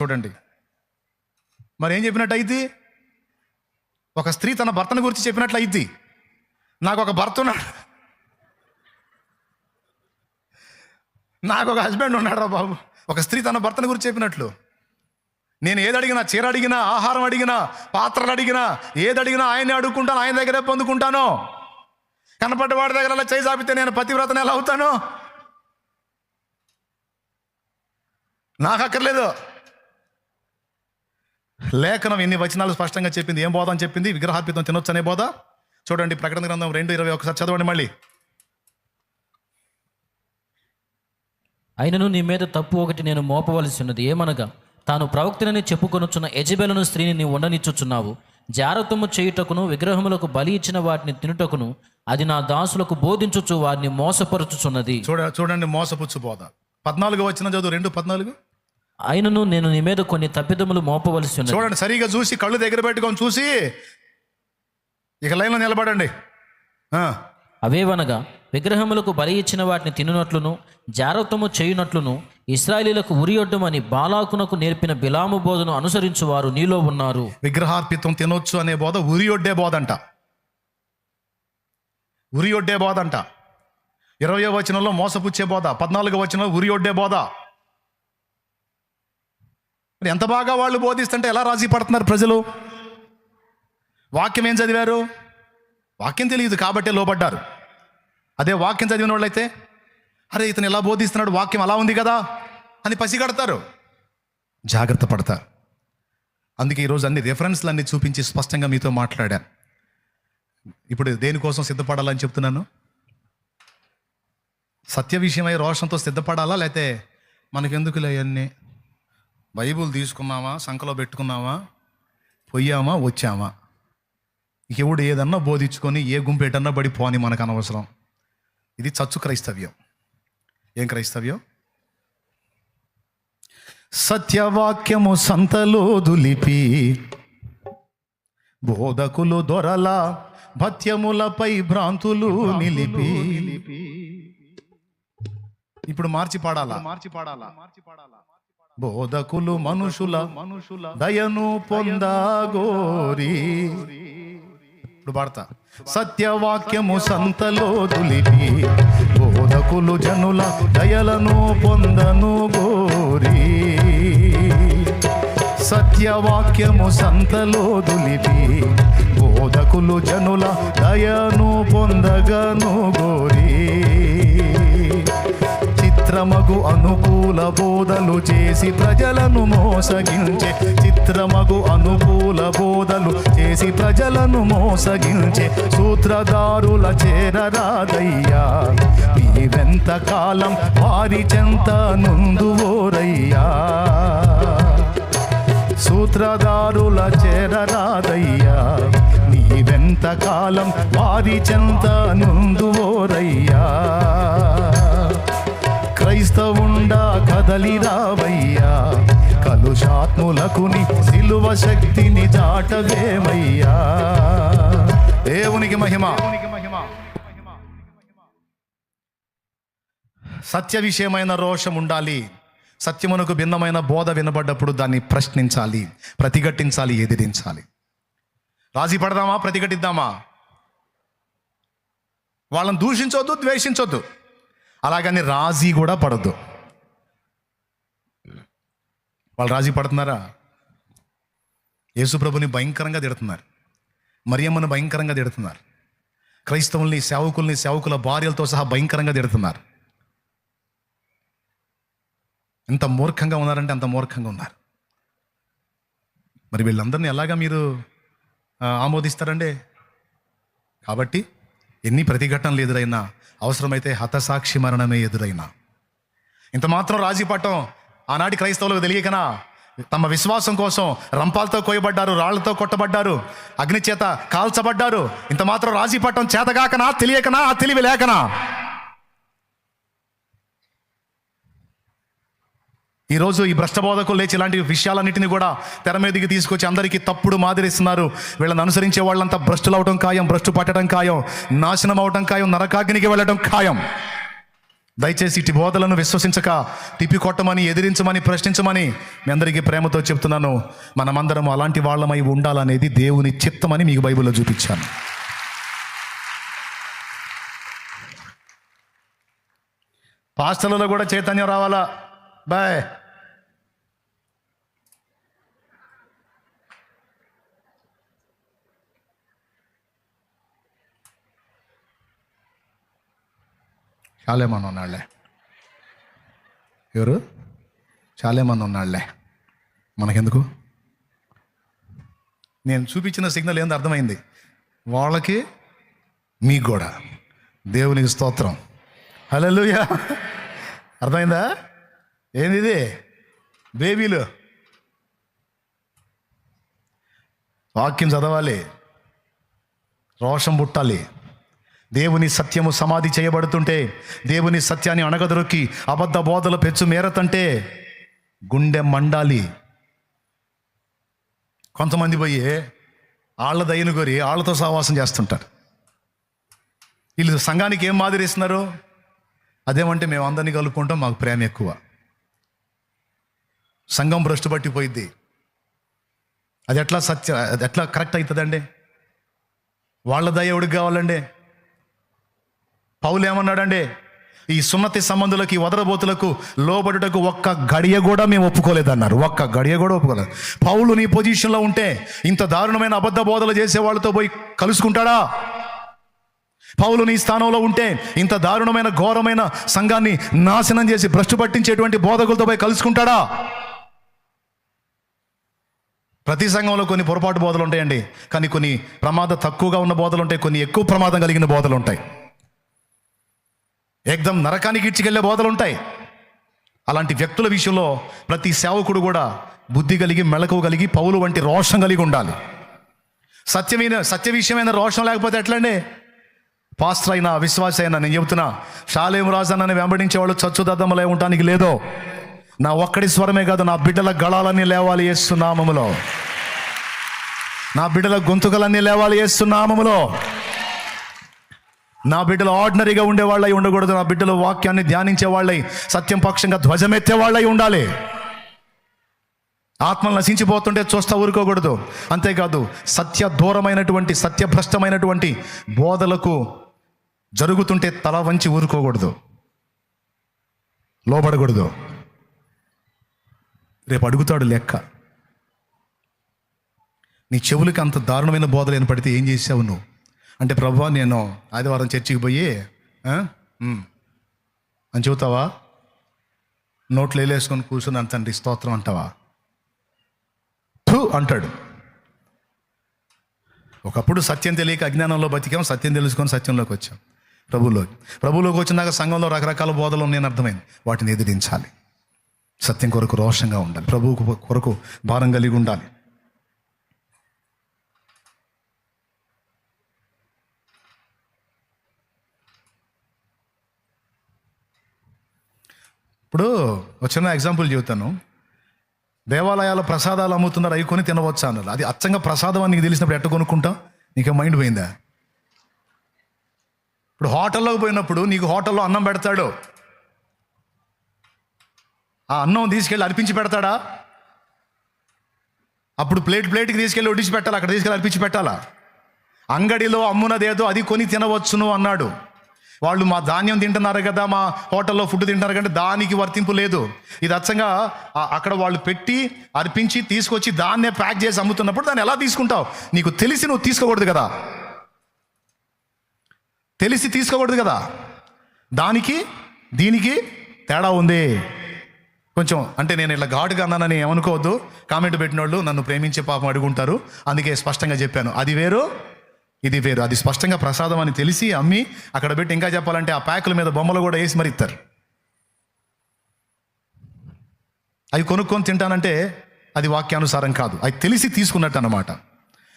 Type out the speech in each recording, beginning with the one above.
చూడండి, మరి ఏం చెప్పినట్టు అయింది? ఒక స్త్రీ తన భర్తను గురించి చెప్పినట్లు అయింది. నాకు ఒక భర్త ఉన్నాడు, నాకు ఒక హస్బెండ్ ఉన్నాడు రా బాబు. ఒక స్త్రీ తన భర్తను గురించి చెప్పినట్లు. నేను ఏది అడిగినా, చీర అడిగినా, ఆహారం అడిగినా, పాత్రలు అడిగినా, ఏది అడిగినా ఆయనే అడుక్కుంటాను, ఆయన దగ్గరే పొందుకుంటాను. కనపడ్డ వాడి దగ్గర అలా చేయి చాపితే నేను పతివ్రతను ఎలా అవుతాను? నాకు అక్కర్లేదు. లేఖనం ఎన్ని వచనాలు స్పష్టంగా చెప్పింది. ఏం బోధ అని చెప్పింది? విగ్రహార్పితం తినొచ్చు అనే బోధ. చూడండి, ప్రకటన గ్రంథం 2:20 ఒకసారి చదవండి మళ్ళీ. అయినను నీ మీద తప్పు ఒకటి నేను మోపవలసి ఉన్నది, ఏమనగా తాను ప్రవక్తనని చెప్పుకొనుచున్న యెజెబెలును స్త్రీని నీ ఉండనిచ్చుచున్నావు. జారత్వము చేయుటకును విగ్రహములకు బలి ఇచ్చిన వాటిని తినుటకును అది నా దాసులకు బోధించుచు వారిని మోసపరుచుచున్నది. చూడండి, మోసపుచ్చు బోధ. 14 వచనం చదువు, 2:14. అయినను నేను నీ మీద కొన్ని తప్పిదములు మోపవలసి ఉన్నది. చూడండి, సరిగా చూసి కళ్ళు దగ్గర పెట్టుకొని చూసి ఇక లైన్లో నిలబడండి. అవేవనగా విగ్రహములకు బలి ఇచ్చిన వాటిని తినునట్లును జారత్వము చేయునట్లును ఇశ్రాయేలీయులకు ఉరియొడ్డమని బాలాకునకు నేర్పిన బిలాము బోధను అనుసరించు వారు నీలో ఉన్నారు. విగ్రహార్పితం తినొచ్చు అనే బోధ ఉరియొడ్డే బోధ అంట. ఉరియొడ్డే బోధ అంట. 20వ వచనంలో మోసపుచ్చే బోధ, 14వ వచనంలో ఉరియొడ్డే బోధ. మరి ఎంత బాగా వాళ్ళు బోధిస్తుంటే ఎలా రాజీ పడుతున్నారు ప్రజలు? వాక్యం ఏం చదివారు? వాక్యం తెలియదు కాబట్టే లోబడ్డారు. అదే వాక్యం చదివిన వాళ్ళైతే, అరే ఇతను ఎలా బోధిస్తున్నాడు, వాక్యం అలా ఉంది కదా అని పసిగడతారు, జాగ్రత్త పడతారు. అందుకే ఈరోజు అన్ని రెఫరెన్స్లు అన్ని చూపించి స్పష్టంగా మీతో మాట్లాడాను. ఇప్పుడు దేనికోసం సిద్ధపడాలని చెప్తున్నాను? సత్య విషయమై రోషంతో సిద్ధపడాలా, లేకపోతే మనకెందుకులే అవన్నీ, బైబుల్ తీసుకున్నామా, సంకలో పెట్టుకున్నామా, పోయామా, వచ్చామా, ఎవడు ఏదన్నా బోధించుకొని ఏ గుంపేటన్నా బడి పోని, మనకు అనవసరం. ఇది చచ్చు క్రైస్తవ్యం. ఏం క్రైస్తవ్యం? సత్యవాక్యము సంతలో దులిపి బోధకులు దొరల భత్యములపై భ్రాంతులు నిలిపి. ఇప్పుడు మార్చి పాడాలా? బోధకులు మనుషుల దయను పొందగోరి. ఇప్పుడు పాడతా. సత్యవాక్యము సంతలో దులిపి బోధకులు జనుల దయలను పొందను గోరి. సత్యవాక్యము సంతలో దులిపి బోధకులు జనుల దయను పొందగను గోరి. చిత్రమగు అనుకూల బోధలు చేసి ప్రజలను మోసగించే, చిత్రమగు అనుకూల బోధలు చేసి ప్రజలను మోసగించే సూత్రధారుల చేరరాదయ్యా. నీవెంత కాలం వారి చెంత నుందువోరయ్యా. సూత్రధారుల చేరరాదయ్యా. నీవెంత కాలం వారి చెంత నుందువోరయ్యా. క్రైస్తవుండా కదలి రావయ్యా. కలుషాత్ములకు నీ సిలువ శక్తిని చాటవేమయ్యా. దేవునికి మహిమ. సత్య విషయమైన రోషం ఉండాలి. సత్యమునకు భిన్నమైన బోధ వినబడ్డప్పుడు దాన్ని ప్రశ్నించాలి, ప్రతిఘటించాలి, ఎదిరించాలి. రాజీ పడదామా, ప్రతిఘటిద్దామా? వాళ్ళని దూషించొద్దు, ద్వేషించొద్దు, అలాగని రాజీ కూడా పడద్దు. వాళ్ళు రాజీ పడుతున్నారా? యేసుప్రభుని భయంకరంగా తిడుతున్నారు, మరియమ్మను భయంకరంగా తిడుతున్నారు, క్రైస్తవుల్ని, సేవకుల్ని, సేవకుల భార్యలతో సహా భయంకరంగా తిడుతున్నారు. ఎంత మూర్ఖంగా ఉన్నారంటే అంత మూర్ఖంగా ఉన్నారు. మరి వీళ్ళందరినీ ఎలాగా మీరు ఆమోదిస్తారండి? కాబట్టి ఎన్ని ప్రతిఘటనలు ఎదురైనా, అవసరమైతే హతసాక్షి మరణమే ఎదురైనా, ఇంత మాత్రం రాజీ పట్టం ఆనాటి క్రైస్తవులకు తెలియకనా? తమ విశ్వాసం కోసం రంపాలతో కోయబడ్డారు, రాళ్లతో కొట్టబడ్డారు, అగ్ని చేత కాల్చబడ్డారు. ఇంత మాత్రం రాజీ పట్టం చేతగాకనా, తెలియకనా, తెలివి లేకనా? ఈరోజు ఈ భ్రష్టబోధకులు లేచి ఇలాంటి విషయాలన్నింటినీ కూడా తెర మీదకి తీసుకొచ్చి అందరికీ తప్పుడు మాదిరిస్తున్నారు. వీళ్ళని అనుసరించే వాళ్ళంతా భ్రష్టులు అవడం ఖాయం, భ్రష్టు పట్టడం ఖాయం, నాశనం అవడం ఖాయం, నరకాగ్నికి వెళ్ళడం ఖాయం. దయచేసి ఇటు బోధలను విశ్వసించక తిప్పికొట్టమని, ఎదిరించమని, ప్రశ్నించమని మీ అందరికీ ప్రేమతో చెప్తున్నాను. మనమందరం అలాంటి వాళ్ళమై ఉండాలనేది దేవుని చిత్తమని మీకు బైబిల్లో చూపించాను. పాస్టర్లలో కూడా చైతన్యం రావాలా. బాయ్. చాలామంది ఉన్నాళ్లే. ఎవరు? చాలామంది ఉన్నాళ్లే. మనకెందుకు? నేను చూపించిన సిగ్నల్ ఏందో అర్థమైంది. వాళ్ళకి మీకు కూడా. దేవునికి స్తోత్రం. హల్లెలూయా. అర్థమైందా? ఏంది ఇది? బేబీలు వాక్యం చదవాలి, రోషం పుట్టాలి. దేవుని సత్యము సమాధి చేయబడుతుంటే, దేవుని సత్యాన్ని అణగదొరికి అబద్ధ బోధలు పెచ్చు మేరతంటే గుండె మండాలి. కొంతమంది పోయి ఆళ్ళ దయ్యను కోరి ఆళ్ళతో సహవాసం చేస్తుంటారు. వీళ్ళు సంఘానికి ఏం మాదిరి ఇస్తున్నారు? అదేమంటే మేము అందరినీ కలుపుకుంటాం, మాకు ప్రేమ ఎక్కువ. సంఘం భ్రష్టు పట్టిపోయిద్ది. అది ఎట్లా కరెక్ట్ అవుతుందండి? వాళ్ళ దయ ఎవడికి కావాలండి? పౌలు ఏమన్నాడండి? ఈ సున్నతి సంబంధులకి, వదరబోతులకు లోబడుటకు ఒక్క గడియ కూడా మేము ఒప్పుకోలేదన్నారు. ఒక్క గడియ కూడా ఒప్పుకోలేదు. పౌలు నీ పొజిషన్లో ఉంటే ఇంత దారుణమైన అబద్ధ బోధలు చేసే వాళ్ళతో పోయి కలుసుకుంటాడా? పౌలు నీ స్థానంలో ఉంటే ఇంత దారుణమైన ఘోరమైన సంఘాన్ని నాశనం చేసి భ్రష్టు పట్టించేటువంటి బోధకులతో పోయి కలుసుకుంటాడా? ప్రతి సంఘంలో కొన్ని పొరపాటు బోధలు ఉంటాయండి, కానీ కొన్ని ప్రమాదం తక్కువగా ఉన్న బోధలు ఉంటాయి, కొన్ని ఎక్కువ ప్రమాదం కలిగిన బోధలు ఉంటాయి, ఏకదం నరకానికి ఇడ్చికెళ్లే బోధలు ఉంటాయి. అలాంటి వ్యక్తుల విషయంలో ప్రతి సేవకుడు కూడా బుద్ధి కలిగి, మెళకువ కలిగి, పౌలు వంటి రోషం కలిగి ఉండాలి. సత్య విషయమైన రోషం లేకపోతే ఎట్లండి? పాస్టర్ అయినా, విశ్వాస అయినా, నేను చెబుతున్నా, షాలేము రాజు అన్నని వెంబడించేవాళ్ళు చచ్చుదద్దమలై ఉండడానికి లేదో. నా ఒక్కడి స్వరమే కాదు, నా బిడ్డల గళాలన్నీ లేవాలి యేసు నామములో. నా బిడ్డల గొంతుకలన్నీ లేవాలి యేసు నామములో. నా బిడ్డలు ఆర్డినరీగా ఉండేవాళ్ళై ఉండకూడదు. నా బిడ్డలు వాక్యాన్ని ధ్యానించే వాళ్ళై, సత్యం పక్షంగా ధ్వజమెత్తే వాళ్ళై ఉండాలి. ఆత్మలు నశించిపోతుంటే చూస్తా ఊరుకోకూడదు. అంతేకాదు, సత్య దూరమైనటువంటి, సత్యభ్రష్టమైనటువంటి బోధలకు జరుగుతుంటే తల వంచి ఊరుకోకూడదు, లోబడకూడదు. రేపు అడుగుతాడు లెక్క. నీ చెవులకి అంత దారుణమైన బోధలు ఏర్పడితే ఏం చేసావు నువ్వు అంటే, ప్రభువా నేను ఆదివారం చర్చికి పోయి అని చెబుతావా? నోట్లు వేలేసుకొని కూర్చుని తండ్రి స్తోత్రం అంటావా? అంటాడు. ఒకప్పుడు సత్యం తెలియక అజ్ఞానంలో బతికాం, సత్యం తెలుసుకొని సత్యంలోకి వచ్చాం, ప్రభువులోకి వచ్చినాక సంఘంలో రకరకాల బోధలు ఉన్నాయని అర్థమైంది. వాటిని ఎదిరించాలి. సత్యం కొరకు రోషంగా ఉండాలి, ప్రభువు కొరకు భారం కలిగి ఉండాలి. ఇప్పుడు వచ్చిన ఎగ్జాంపుల్ చెబుతాను. దేవాలయాల ప్రసాదాలు అమ్ముతున్నారు, అవి కొని తినవచ్చా అన్నారు. అది అచ్చంగా ప్రసాదం అని నీకు తెలిసినప్పుడు ఎట్ట కొనుక్కుంటావు? నీకు మైండ్ పోయిందా? ఇప్పుడు హోటల్లోకి పోయినప్పుడు నీకు హోటల్లో అన్నం పెడతాడు, ఆ అన్నం తీసుకెళ్ళి అర్పించి పెడతాడా? అప్పుడు ప్లేట్కి తీసుకెళ్ళి వడ్డించి పెట్టాలి, అక్కడ తీసుకెళ్ళి అర్పించి పెట్టాలా? అంగడిలో అమ్మునదేదో అది కొని తినవచ్చును అన్నాడు. వాళ్ళు మా ధాన్యం తింటున్నారు కదా, మా హోటల్లో ఫుడ్ తింటున్నారు కంటే దానికి వర్తింపు లేదు. ఇది అచ్చంగా అక్కడ వాళ్ళు పెట్టి అర్పించి తీసుకొచ్చి దాన్నే ప్యాక్ చేసి అమ్ముతున్నప్పుడు దాన్ని ఎలా తీసుకుంటావు? నీకు తెలిసి నువ్వు తీసుకోకూడదు కదా, తెలిసి తీసుకోకూడదు కదా. దానికి దీనికి తేడా ఉంది కొంచెం. అంటే నేను ఇట్లా ఘాటుగా అన్నానని ఏమనుకోవద్దు. కామెంట్ పెట్టిన వాళ్ళు నన్ను ప్రేమించే పాపం అడుగుంటారు, అందుకే స్పష్టంగా చెప్పాను. అది వేరు, ఇది వేరు. అది స్పష్టంగా ప్రసాదం అని తెలిసి అమ్మి అక్కడ పెట్టి, ఇంకా చెప్పాలంటే ఆ ప్యాకుల మీద బొమ్మలు కూడా వేసి మరి ఇస్తారు. అవి కొనుక్కొని తింటానంటే అది వాక్యానుసారం కాదు, అది తెలిసి తీసుకున్నట్టు అన్నమాట.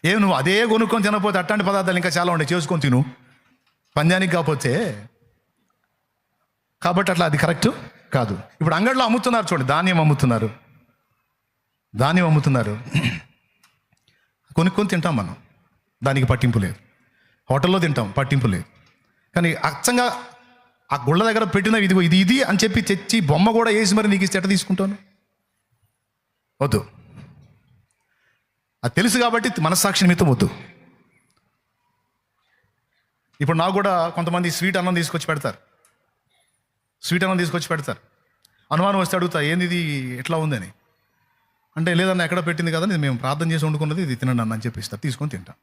నువ్వు అదే కొనుక్కొని తినకపోతే అట్లాంటి పదార్థాలు ఇంకా చాలా ఉంటాయి, చేసుకొని తిను, పందానికి కాకపోతే. కాబట్టి అట్లా అది కరెక్ట్ కాదు. ఇప్పుడు అంగడిలో అమ్ముతున్నారు చూడండి, ధాన్యం అమ్ముతున్నారు, కొనుక్కొని తింటాం మనం, దానికి పట్టింపు లేదు. హోటల్లో తింటాం, పట్టింపు లేదు. కానీ అచ్చంగా ఆ గుళ్ళ దగ్గర పెట్టిన ఇదిగో ఇది అని చెప్పి తెచ్చి బొమ్మ కూడా వేసి మరి నీకు ఇస్తే ఎట్ట తీసుకుంటాను? వద్దు. అది తెలుసు కాబట్టి మనస్సాక్షి నిమిత్తం వద్దు. ఇప్పుడు నాకు కూడా కొంతమంది స్వీట్ అన్నం తీసుకొచ్చి పెడతారు. అనుమానం వస్తే అడుగుతా, ఏంది ఇది ఎట్లా ఉందని. అంటే లేదన్న ఎక్కడ పెట్టింది కదా, మేము ప్రార్థన చేసి వండుకున్నది, ఇది తినండి అన్న అని చెప్పి ఇస్తా, తీసుకొని తింటా.